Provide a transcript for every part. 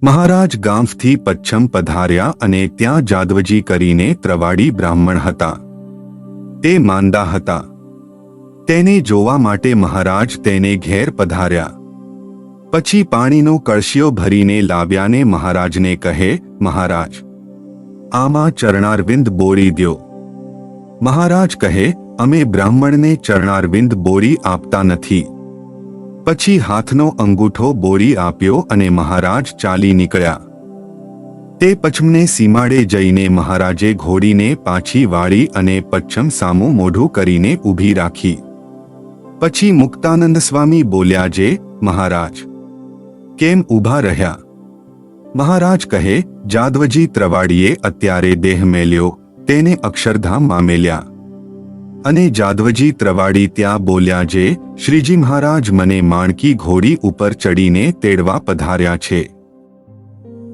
મહારાજ ગામથી પચ્છમ પધાર્યા અને ત્યાં જાદવજી કરીને ત્રવાડી બ્રાહ્મણ હતા. તે માંદા હતા. તેને જોવા માટે મહારાજ તેને ઘેર પધાર્યા. પછી પાણીનો કળશિયો ભરીને લાવ્યાને મહારાજને કહે, મહારાજ, આમાં ચરણારવિંદ બોળી દ્યો. મહારાજ કહે, અમે બ્રાહ્મણને ચરણારવિંદ બોળી આપતા નથી. પછી હાથનો અંગૂઠો બોળી આપ્યો અને મહારાજ ચાલી નીકળ્યા. તે પચ્છમને સીમાડે જઈને મહારાજે ઘોડીને પાછી વાળી અને પચ્છમ સામું મોઢું કરીને ઊભી રાખી. પછી મુક્તાનંદ સ્વામી બોલ્યા, જે મહારાજ, કેમ ઊભા રહ્યા? મહારાજ કહે, જાદવજી ત્રવાડીએ અત્યારે દેહ મેલ્યો, તેને અક્ષરધામમાં મેલ્યા. અને જાદવજી ત્રવાડી ત્યાં બોલ્યા, જે શ્રીજી મહારાજ મને માણકી ઘોડી ઉપર ચડીને તેડવા પધાર્યા છે.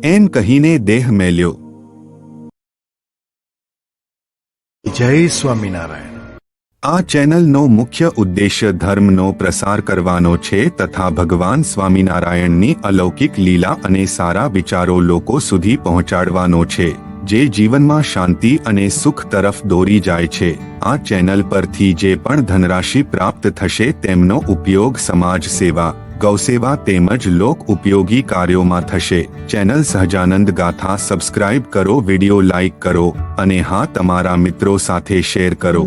એમ કહીને દેહ મેલ્યો. જય સ્વામિનારાયણ. આ ચેનલનો મુખ્ય ઉદ્દેશ્ય ધર્મનો પ્રસાર કરવાનો છે તથા ભગવાન સ્વામિનારાયણની અલૌકિક લીલા અને સારા વિચારો લોકો સુધી પહોંચાડવાનો છે, જે જીવનમાં શાંતિ અને સુખ તરફ દોરી જાય છે. આ ચેનલ પરથી જે પણ ધનરાશિ પ્રાપ્ત થશે તેમનો ઉપયોગ સમાજ સેવા, ગૌસેવા તેમજ લોક ઉપયોગી કાર્યોમાં થશે. ચેનલ સહજાનંદ ગાથા સબસ્ક્રાઇબ કરો, વિડિયો લાઇક કરો અને હા, તમારા મિત્રો સાથે શેર કરો.